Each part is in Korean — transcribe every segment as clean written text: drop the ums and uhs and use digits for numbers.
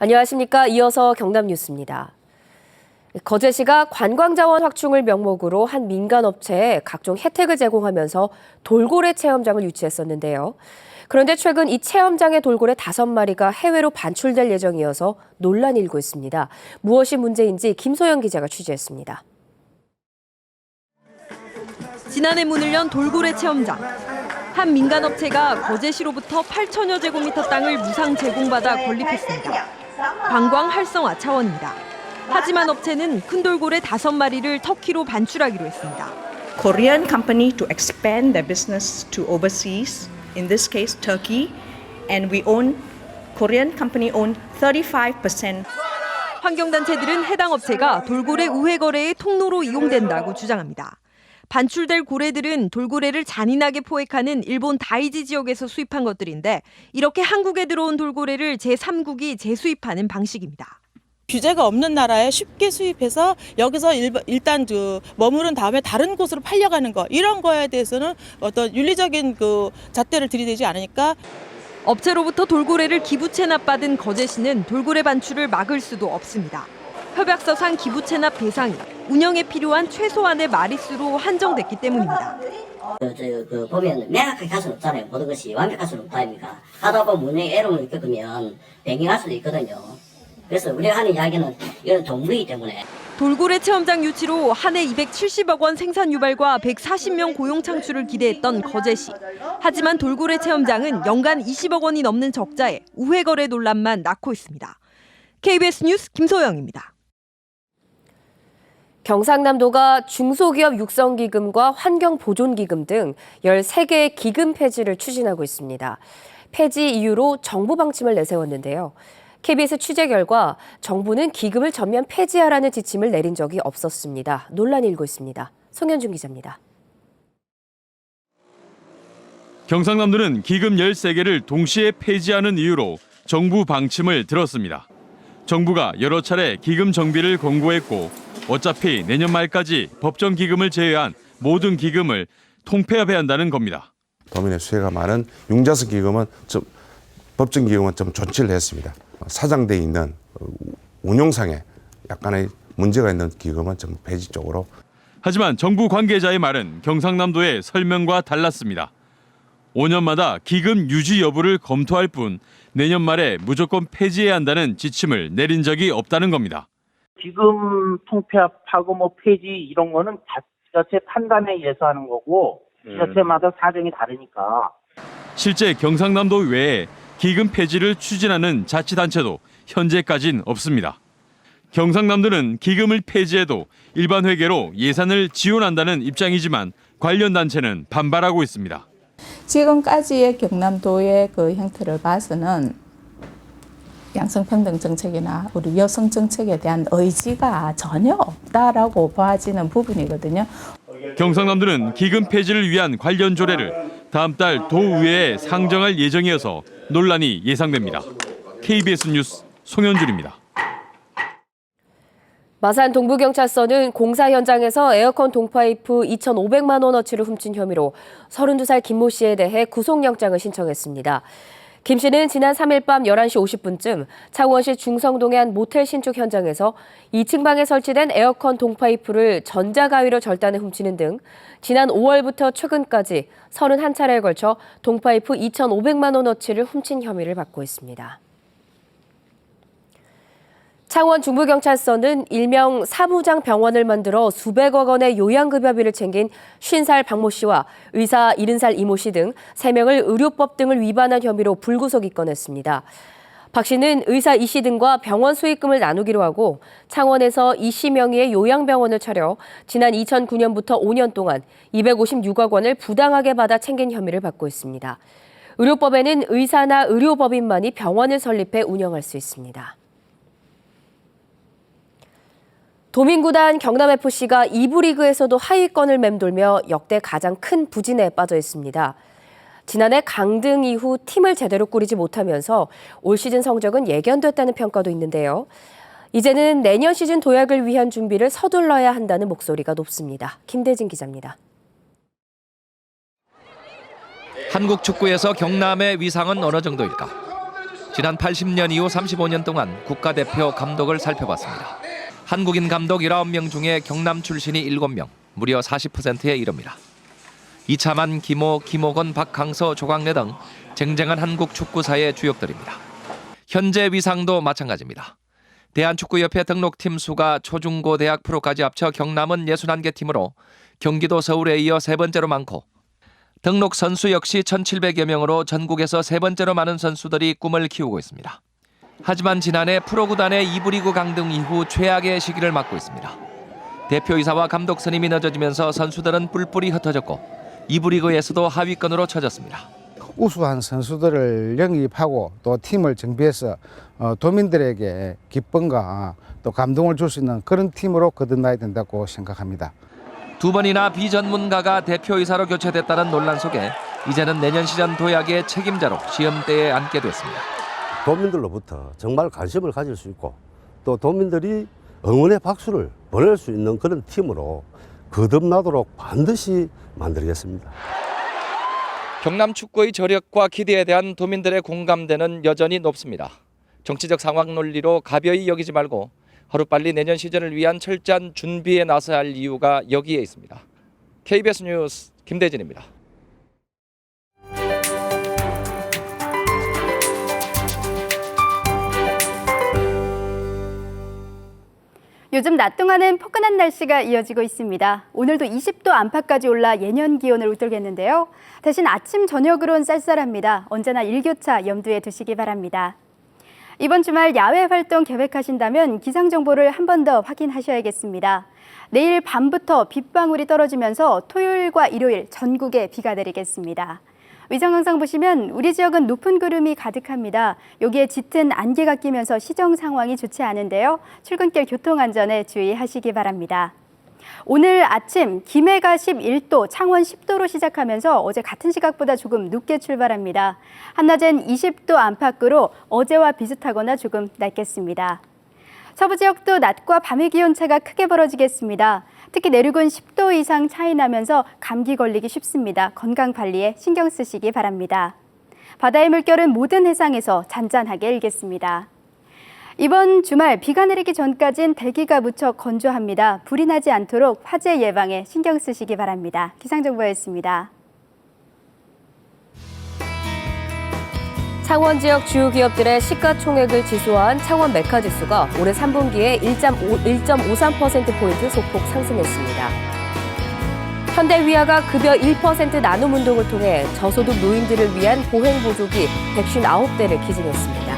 안녕하십니까. 이어서 경남 뉴스입니다. 거제시가 관광자원 확충을 명목으로 한 민간업체에 각종 혜택을 제공하면서 돌고래 체험장을 유치했었는데요. 그런데 최근 이 체험장의 돌고래 5마리가 해외로 반출될 예정이어서 논란이 일고 있습니다. 무엇이 문제인지 김소영 기자가 취재했습니다. 지난해 문을 연 돌고래 체험장. 한 민간업체가 거제시로부터 8천여 제곱미터 땅을 무상 제공받아 건립했습니다. 관광 활성화 차원입니다. 하지만 업체는 큰 돌고래 5마리를 터키로 반출하기로 했습니다. Korean company to expand their business to overseas, in this case Turkey, and Korean company own 35%. 환경단체들은 해당 업체가 돌고래 우회 거래의 통로로 이용된다고 주장합니다. 반출될 고래들은 돌고래를 잔인하게 포획하는 일본 다이지 지역에서 수입한 것들인데 이렇게 한국에 들어온 돌고래를 제3국이 재수입하는 방식입니다. 규제가 없는 나라에 쉽게 수입해서 여기서 일단 머무른 다음에 다른 곳으로 팔려가는 거 이런 거에 대해서는 어떤 윤리적인 잣대를 들이대지 않으니까. 업체로부터 돌고래를 기부 체납받은 거제시는 돌고래 반출을 막을 수도 없습니다. 협약서상 기부 체납 대상이 운영에 필요한 최소한의 마리수로 한정됐기 때문입니다. 보면 명확하게 할 수는 없잖아요. 모든 것이 완벽할 수는 없다 아닙니까? 하다 보면 운영에 애로움을 겪으면 변경할 수도 있거든요. 그래서 우리가 하는 이야기는 이건 동물이기 때문에. 돌고래 체험장 유치로 한 해 270억 원 생산 유발과 140명 고용 창출을 기대했던 거제시. 하지만 돌고래 체험장은 연간 20억 원이 넘는 적자에 우회 거래 논란만 낳고 있습니다. KBS 뉴스 김소영입니다. 경상남도가 중소기업 육성기금과 환경보존기금 등 13개의 기금 폐지를 추진하고 있습니다. 폐지 이유로 정부 방침을 내세웠는데요. KBS 취재 결과 정부는 기금을 전면 폐지하라는 지침을 내린 적이 없었습니다. 논란이 일고 있습니다. 송현준 기자입니다. 경상남도는 기금 13개를 동시에 폐지하는 이유로 정부 방침을 들었습니다. 정부가 여러 차례 기금 정비를 권고했고 어차피 내년 말까지 법정 기금을 제외한 모든 기금을 통폐합해야 한다는 겁니다. 도민의 수혜가 많은 융자성 기금은 법정 기금은 좀 조치를 했습니다. 사장돼 있는 운용상에 약간의 문제가 있는 기금은 좀 폐지 쪽으로. 하지만 정부 관계자의 말은 경상남도의 설명과 달랐습니다. 5년마다 기금 유지 여부를 검토할 뿐 내년 말에 무조건 폐지해야 한다는 지침을 내린 적이 없다는 겁니다. 기금 통폐합하고 폐지 이런 거는 지자체 판단에 의해서 하는 거고 지자체마다 사정이 다르니까. 실제 경상남도 외에 기금 폐지를 추진하는 자치단체도 현재까진 없습니다. 경상남도는 기금을 폐지해도 일반 회계로 예산을 지원한다는 입장이지만 관련 단체는 반발하고 있습니다. 지금까지의 경남도의 그 형태를 봐서는 양성평등 정책이나 우리 여성 정책에 대한 의지가 전혀 없다라고 봐지는 부분이거든요. 경상남도는 기금 폐지를 위한 관련 조례를 다음 달 도의회에 상정할 예정이어서 논란이 예상됩니다. KBS 뉴스 송현준입니다. 마산 동부경찰서는 공사 현장에서 에어컨 동파이프 2,500만 원어치를 훔친 혐의로 32살 김모 씨에 대해 구속영장을 신청했습니다. 김 씨는 지난 3일 밤 11시 50분쯤 창원시 중성동의 한 모텔 신축 현장에서 2층 방에 설치된 에어컨 동파이프를 전자가위로 절단해 훔치는 등 지난 5월부터 최근까지 31차례에 걸쳐 동파이프 2,500만 원어치를 훔친 혐의를 받고 있습니다. 창원 중부경찰서는 일명 사무장 병원을 만들어 수백억 원의 요양급여비를 챙긴 50살 박모 씨와 의사 70살 이모 씨 등 3명을 의료법 등을 위반한 혐의로 불구속 입건했습니다. 박 씨는 의사 이 씨 등과 병원 수익금을 나누기로 하고 창원에서 이 씨 명의의 요양병원을 차려 지난 2009년부터 5년 동안 256억 원을 부당하게 받아 챙긴 혐의를 받고 있습니다. 의료법에는 의사나 의료법인만이 병원을 설립해 운영할 수 있습니다. 도민구단 경남FC가 2부 리그에서도 하위권을 맴돌며 역대 가장 큰 부진에 빠져 있습니다. 지난해 강등 이후 팀을 제대로 꾸리지 못하면서 올 시즌 성적은 예견됐다는 평가도 있는데요. 이제는 내년 시즌 도약을 위한 준비를 서둘러야 한다는 목소리가 높습니다. 김대진 기자입니다. 한국 축구에서 경남의 위상은 어느 정도일까? 지난 80년 이후 35년 동안 국가대표 감독을 살펴봤습니다. 한국인 감독 19명 중에 경남 출신이 7명, 무려 40%에 이릅니다. 이차만, 김호, 김호건, 박항서, 조광래 등 쟁쟁한 한국 축구사의 주역들입니다. 현재 위상도 마찬가지입니다. 대한축구협회 등록팀 수가 초중고 대학 프로까지 합쳐 경남은 61개 팀으로 경기도 서울에 이어 세 번째로 많고 등록 선수 역시 1,700여 명으로 전국에서 세 번째로 많은 선수들이 꿈을 키우고 있습니다. 하지만 지난해 프로구단의 2부 리그 강등 이후 최악의 시기를 맞고 있습니다. 대표이사와 감독 선임이 늦어지면서 선수들은 뿔뿔이 흩어졌고 2부 리그에서도 하위권으로 처졌습니다. 우수한 선수들을 영입하고 또 팀을 정비해서 도민들에게 기쁨과 또 감동을 줄 수 있는 그런 팀으로 거듭나야 된다고 생각합니다. 두 번이나 비전문가가 대표이사로 교체됐다는 논란 속에 이제는 내년 시즌 도약의 책임자로 시험대에 앉게 됐습니다. 도민들로부터 정말 관심을 가질 수 있고 또 도민들이 응원의 박수를 보낼 수 있는 그런 팀으로 거듭나도록 반드시 만들겠습니다. 경남 축구의 저력과 기대에 대한 도민들의 공감대는 여전히 높습니다. 정치적 상황 논리로 가벼이 여기지 말고 하루빨리 내년 시즌을 위한 철저한 준비에 나서야 할 이유가 여기에 있습니다. KBS 뉴스 김대진입니다. 요즘 낮 동안은 포근한 날씨가 이어지고 있습니다. 오늘도 20도 안팎까지 올라 예년 기온을 웃돌겠는데요. 대신 아침, 저녁으론 쌀쌀합니다. 언제나 일교차 염두에 두시기 바랍니다. 이번 주말 야외 활동 계획하신다면 기상정보를 한 번 더 확인하셔야겠습니다. 내일 밤부터 빗방울이 떨어지면서 토요일과 일요일 전국에 비가 내리겠습니다. 위성 영상 보시면 우리 지역은 높은 구름이 가득합니다. 여기에 짙은 안개가 끼면서 시정 상황이 좋지 않은데요. 출근길 교통안전에 주의하시기 바랍니다. 오늘 아침 김해가 11도, 창원 10도로 시작하면서 어제 같은 시각보다 조금 늦게 출발합니다. 한낮엔 20도 안팎으로 어제와 비슷하거나 조금 낮겠습니다. 서부 지역도 낮과 밤의 기온차가 크게 벌어지겠습니다. 특히 내륙은 10도 이상 차이 나면서 감기 걸리기 쉽습니다. 건강 관리에 신경 쓰시기 바랍니다. 바다의 물결은 모든 해상에서 잔잔하게 일겠습니다. 이번 주말 비가 내리기 전까진 대기가 무척 건조합니다. 불이 나지 않도록 화재 예방에 신경 쓰시기 바랍니다. 기상정보였습니다. 창원 지역 주요 기업들의 시가총액을 지수화한 창원 메카지수가 올해 3분기에 1.53%포인트 소폭 상승했습니다. 현대위아가 급여 1% 나눔 운동을 통해 저소득 노인들을 위한 보행보조기 159대를 기증했습니다.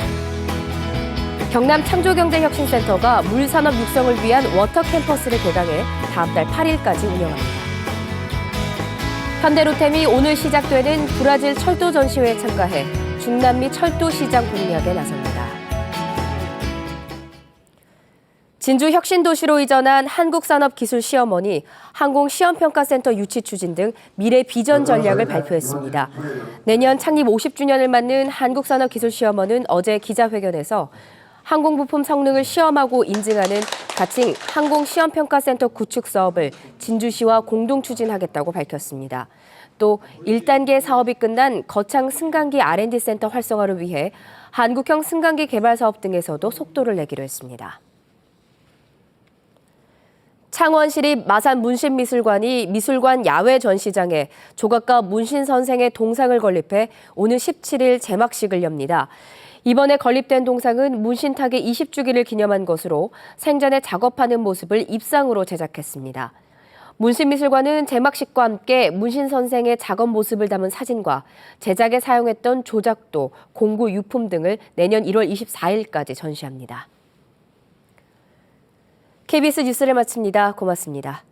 경남 창조경제혁신센터가 물산업 육성을 위한 워터 캠퍼스를 개강해 다음 달 8일까지 운영합니다. 현대로템이 오늘 시작되는 브라질 철도 전시회에 참가해 중남미 철도 시장 공략에 나섭니다. 진주 혁신도시로 이전한 한국산업기술시험원이 항공시험평가센터 유치 추진 등 미래 비전 전략을 발표했습니다. 내년 창립 50주년을 맞는 한국산업기술시험원은 어제 기자회견에서 항공부품 성능을 시험하고 인증하는 가칭 항공시험평가센터 구축 사업을 진주시와 공동 추진하겠다고 밝혔습니다. 또 1단계 사업이 끝난 거창 승강기 R&D 센터 활성화를 위해 한국형 승강기 개발 사업 등에서도 속도를 내기로 했습니다. 창원시립 마산문신미술관이 미술관 야외 전시장에 조각가 문신 선생의 동상을 건립해 오는 17일 제막식을 엽니다. 이번에 건립된 동상은 문신탁의 20주기를 기념한 것으로 생전에 작업하는 모습을 입상으로 제작했습니다. 문신미술관은 제막식과 함께 문신 선생의 작업 모습을 담은 사진과 제작에 사용했던 조작도, 공구 유품 등을 내년 1월 24일까지 전시합니다. KBS 뉴스를 마칩니다. 고맙습니다.